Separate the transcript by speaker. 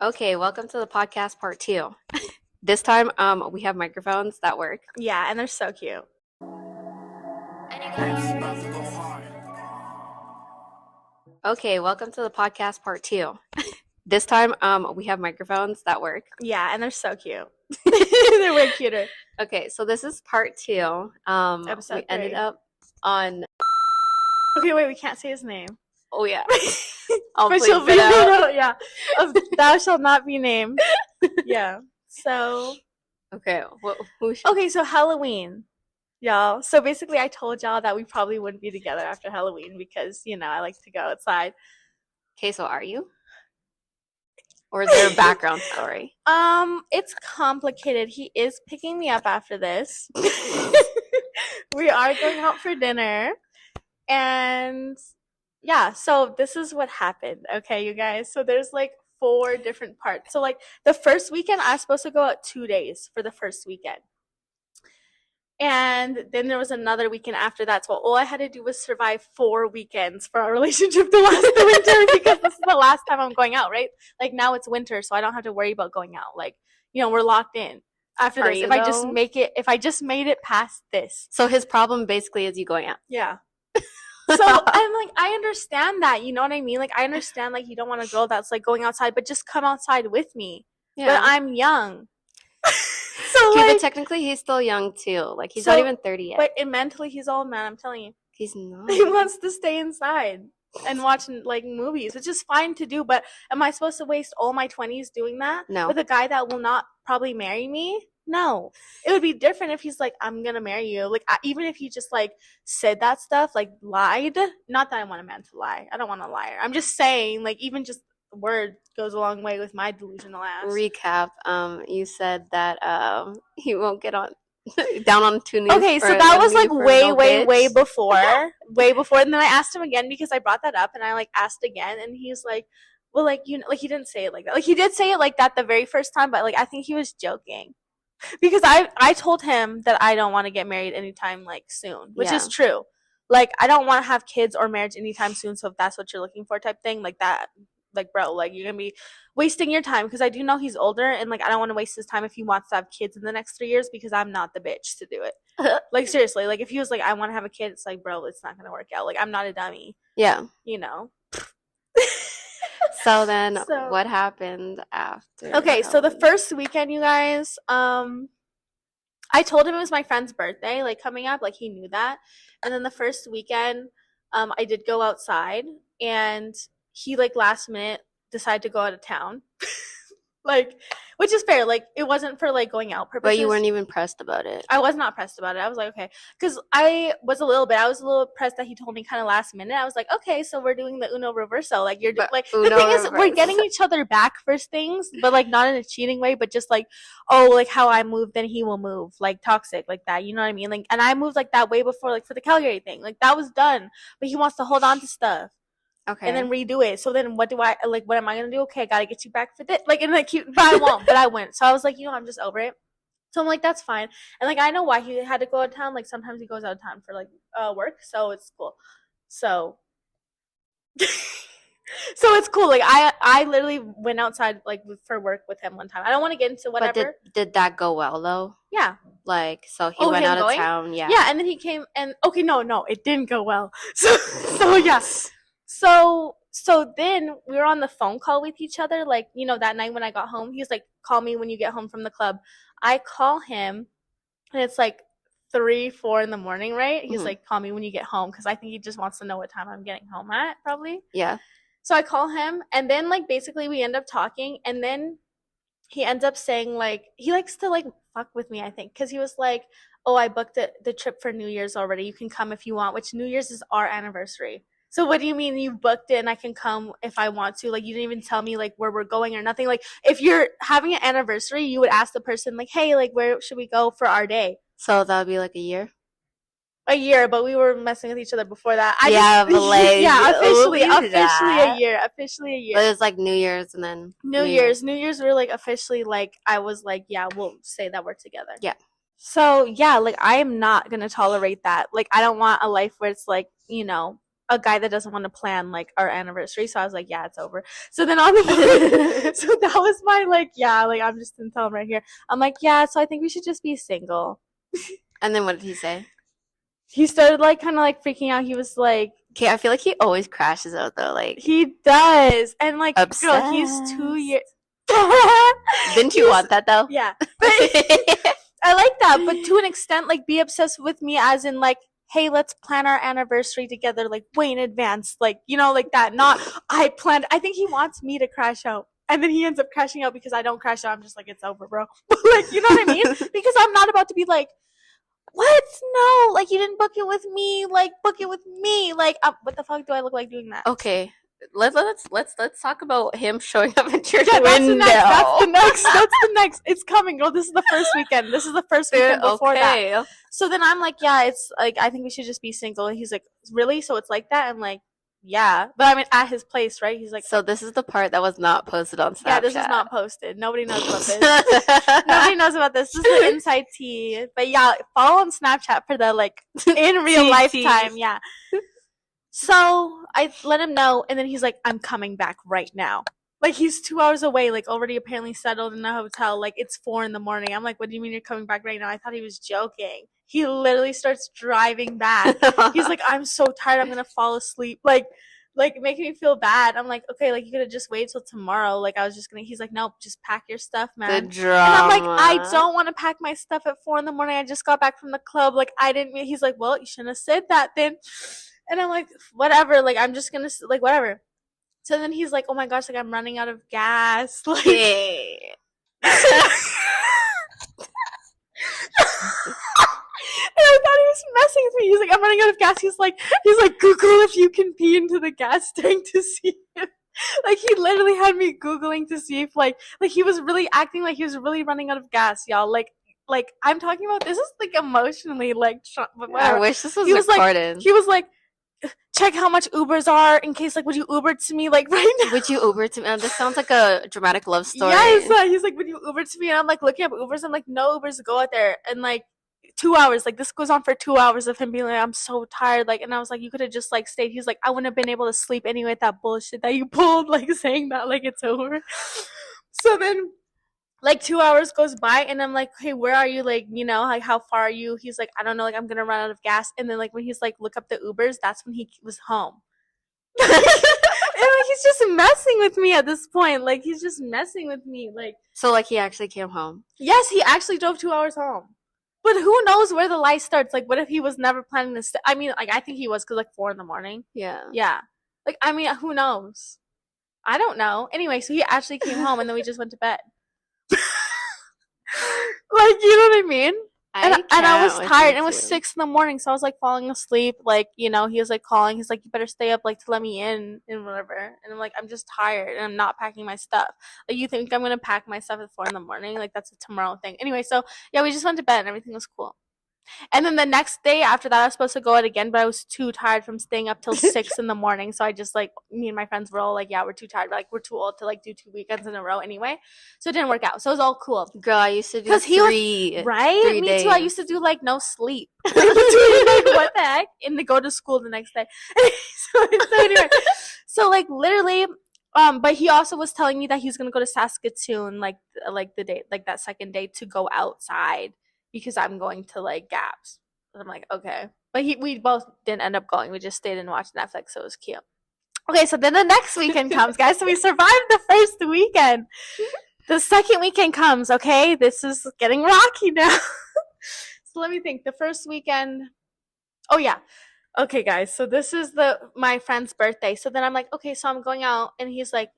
Speaker 1: Okay, welcome to the podcast part 2. This time, we have microphones that work.
Speaker 2: Yeah, and they're so cute.
Speaker 1: Okay, welcome to the podcast part 2. This time, we have microphones that work.
Speaker 2: Yeah, and they're so cute. They're way cuter.
Speaker 1: Okay, so this is part 2.
Speaker 2: Episode
Speaker 1: we ended
Speaker 2: 3.
Speaker 1: up on.
Speaker 2: Okay, wait, we can't say his name.
Speaker 1: Oh yeah, I'll
Speaker 2: But
Speaker 1: bleep
Speaker 2: she'll
Speaker 1: it out.
Speaker 2: yeah. Thou shalt not be named. Yeah. So.
Speaker 1: Okay, who should...
Speaker 2: Okay, so Halloween, y'all. So basically, I told y'all that we probably wouldn't be together after Halloween because I like to go outside.
Speaker 1: Okay, so are you? Or is there a background story?
Speaker 2: It's complicated. He is picking me up after this. We are going out for dinner, and yeah, so this is what happened. Okay, you guys. So there's like 4 different parts. So like the first weekend, I was supposed to go out 2 days for the first weekend. And then there was another weekend after that. So all I had to do was survive 4 weekends for our relationship to last the winter because this is the last time I'm going out, right? Like now it's winter, so I don't have to worry about going out. Like, we're locked in after this. If I just made it past this.
Speaker 1: So his problem basically is you going out.
Speaker 2: Yeah. So I'm like, I understand that, you know what I mean? Like, I understand, like, you don't want a girl that's, like, going outside, but just come outside with me. Yeah. But I'm young.
Speaker 1: So, okay, but technically he's still young, too. Like, he's not even 30 yet.
Speaker 2: But mentally, he's old, man, I'm telling you.
Speaker 1: He's not.
Speaker 2: He wants to stay inside and watch, like, movies, which is fine to do, but am I supposed to waste all my 20s doing that?
Speaker 1: No.
Speaker 2: With a guy that will not probably marry me? No. It would be different if he's like, I'm gonna marry you. Like, even if he just like said that stuff, like lied. Not that I want a man to lie. I don't want a liar. I'm just saying, like, even just the word goes a long way with my delusional ass.
Speaker 1: Recap. You said that he won't get on down on 2 knees.
Speaker 2: Okay, so that was like way before. Way before. And then I asked him again because I brought that up, and I like asked again, and he's like, well, like, like, he didn't say it like that. Like, he did say it like that the very first time, but like I think he was joking. Because I told him that I don't want to get married anytime, like, soon, which is true. Like, I don't want to have kids or marriage anytime soon, so if that's what you're looking for type thing, like that, like, bro, like, you're going to be wasting your time, because I do know he's older, and, like, I don't want to waste his time if he wants to have kids in the next 3 years, because I'm not the bitch to do it. Like, seriously, like, if he was like, I want to have a kid, it's like, bro, it's not going to work out. Like, I'm not a dummy.
Speaker 1: Yeah.
Speaker 2: You know?
Speaker 1: So then, what happened after?
Speaker 2: Okay, Halloween? So the first weekend, you guys, I told him it was my friend's birthday, like, coming up, like, he knew that. And then the first weekend, I did go outside, and he, like, last minute decided to go out of town. Like, which is fair. Like, it wasn't for, like, going out purposes.
Speaker 1: But you weren't even pressed about it.
Speaker 2: I was not pressed about it. I was like, okay. Because I was a little pressed that he told me kind of last minute. I was like, okay, so we're doing the Uno Reverso. Like, the thing is, we're getting each other back for things, but, like, not in a cheating way, but just, like, oh, like, how I move, then he will move. Like, toxic, like that. You know what I mean? Like, and I moved, like, that way before, like, for the Calgary thing. Like, that was done. But he wants to hold on to stuff.
Speaker 1: Okay.
Speaker 2: And then redo it. So then what am I going to do? Okay, I got to get you back for this. Like, and like, but I won't, but I went. So I was like, I'm just over it. So I'm like, that's fine. And like, I know why he had to go out of town. Like, sometimes he goes out of town for like work. So it's cool. So, so it's cool. Like, I literally went outside like for work with him one time. I don't want to get into whatever.
Speaker 1: But did that go well though?
Speaker 2: Yeah.
Speaker 1: Like, so he went out of town. Yeah.
Speaker 2: Yeah. And then he came and okay, no, it didn't go well. So yes. So then we were on the phone call with each other, like, that night when I got home. He was like, call me when you get home from the club. I call him, and it's like 3, 4 in the morning, right? He's like, call me when you get home, because I think he just wants to know what time I'm getting home at, probably.
Speaker 1: Yeah.
Speaker 2: So I call him, and then, like, basically we end up talking, and then he ends up saying, like, he likes to, like, fuck with me, I think, because he was like, oh, I booked the trip for New Year's already. You can come if you want, which New Year's is our anniversary. So what do you mean you booked it and I can come if I want to? Like, you didn't even tell me, like, where we're going or nothing. Like, if you're having an anniversary, you would ask the person, like, hey, like, where should we go for our day?
Speaker 1: So that would be, like, a year?
Speaker 2: A year, but we were messing with each other before that. Officially a year. Officially a year.
Speaker 1: But it's, like, New Year's and then...
Speaker 2: New Year's. New Year's, we're, like, officially, like, I was, like, yeah, we'll say that we're together.
Speaker 1: Yeah.
Speaker 2: So, yeah, like, I am not going to tolerate that. Like, I don't want a life where it's, like, a guy that doesn't want to plan like our anniversary. So I was like, yeah, it's over. So then on the so that was my like, yeah, like I'm just gonna tell him right here. I'm like, yeah, so I think we should just be single.
Speaker 1: And then what did he say?
Speaker 2: He started like kind of like freaking out. He was like,
Speaker 1: okay, I feel like he always crashes out though, like
Speaker 2: he does, and like,
Speaker 1: obsessed.
Speaker 2: girl, he's 2 years.
Speaker 1: Didn't you want that though?
Speaker 2: Yeah, but I like that, but to an extent, like be obsessed with me as in like, hey, let's plan our anniversary together, like way in advance, like, you know, like that. Not I planned. I think he wants me to crash out, and then he ends up crashing out because I don't crash out. I'm just like, it's over, bro. Like, you know what I mean? Because I'm not about to be like, what? No, like you didn't book it with me. Like book it with me. Like what the fuck do I look like doing that?
Speaker 1: Okay, let's talk about him showing up at your
Speaker 2: That's
Speaker 1: window.
Speaker 2: That's the next. It's coming, girl. This is the first weekend. This is the first weekend before that. So then I'm like, yeah, it's like I think we should just be single. And he's like, really? So it's like that? I'm like, yeah, but I mean at his place, right? He's like,
Speaker 1: so this is the part that was not posted on Snapchat.
Speaker 2: Yeah, this is not posted. Nobody knows about this. Nobody knows about this. This is the inside tea. But yeah, follow on Snapchat for the like in real lifetime. Yeah. So I let him know, and then he's like, I'm coming back right now. Like he's 2 hours away, like already apparently settled in a hotel. Like it's 4 a.m. I'm like, what do you mean you're coming back right now? I thought he was joking. He literally starts driving back. He's like, I'm so tired, I'm gonna fall asleep. Like making me feel bad. I'm like, okay, like you could have just waited till tomorrow. Like I was just gonna. He's like, nope, just pack your stuff, man.
Speaker 1: The drama.
Speaker 2: And I'm like, I don't want to pack my stuff at 4 a.m. I just got back from the club. Like I didn't. He's like, well, you shouldn't have said that then. And I'm like, whatever. Like I'm just gonna like whatever. So then he's like, oh my gosh, like I'm running out of gas. Like. And I thought he was messing with me. He's like, I'm running out of gas. He's like, Google if you can pee into the gas tank to see if. Like he literally had me Googling to see if like he was really acting like he was really running out of gas, y'all. Like I'm talking about this is like emotionally like.
Speaker 1: I wish this was recorded.
Speaker 2: He was like, check how much Ubers are in case like would you Uber to me like right now?
Speaker 1: Would you Uber to me? This sounds like a dramatic love story.
Speaker 2: Yes, he's like, would you Uber to me? And I'm like looking up Ubers. I'm like, no Ubers go out there. And like 2 hours, like this goes on for 2 hours of him being like, I'm so tired, like, and I was like, you could have just like stayed. He's like, I wouldn't have been able to sleep anyway with that bullshit that you pulled, like saying that like it's over. So then like 2 hours goes by and I'm like, hey, where are you? Like, you know, like how far are you? He's like, I don't know, like I'm gonna run out of gas. And then like when he's like, look up the Ubers, that's when he was home. And like he's just messing with me at this point. Like he's just messing with me. Like
Speaker 1: so like he actually came home.
Speaker 2: Yes, he actually drove 2 hours home. But who knows where the lie starts? Like, what if he was never planning to stay? I mean, like, I think he was because, like, 4 a.m.
Speaker 1: Yeah.
Speaker 2: Yeah. Like, I mean, who knows? I don't know. Anyway, so he actually came home and then we just went to bed. Like, you know what I mean? And I was tired. It was 6 a.m, so I was like falling asleep. Like, you know, he was like calling. He's like, you better stay up, like, to let me in and whatever. And I'm like, I'm just tired and I'm not packing my stuff. Like, you think I'm gonna pack my stuff at 4 a.m? Like, that's a tomorrow thing. Anyway, so yeah, we just went to bed and everything was cool. And then the next day after that, I was supposed to go out again, but I was too tired from staying up till 6 a.m. So I just like, me and my friends were all like, yeah, we're too tired. Like, we're too old to like do 2 weekends in a row anyway. So it didn't work out. So it was all cool.
Speaker 1: Girl, I used to do 3
Speaker 2: right?
Speaker 1: 3
Speaker 2: Me
Speaker 1: days.
Speaker 2: too. I used to do like no sleep. Like, what the heck? And to go to school the next day. so anyway, so like literally, but he also was telling me that he was gonna go to Saskatoon like the day, like that second day to go outside. Because I'm going to like Gaps. And I'm like, okay. But we both didn't end up going. We just stayed and watched Netflix, so it was cute. Okay, so then the next weekend comes, guys. So we survived the first weekend. The second weekend comes, okay? This is getting rocky now. So let me think. The first weekend. Oh yeah. Okay, guys. So this is my friend's birthday. So then I'm like, okay, so I'm going out, and he's like,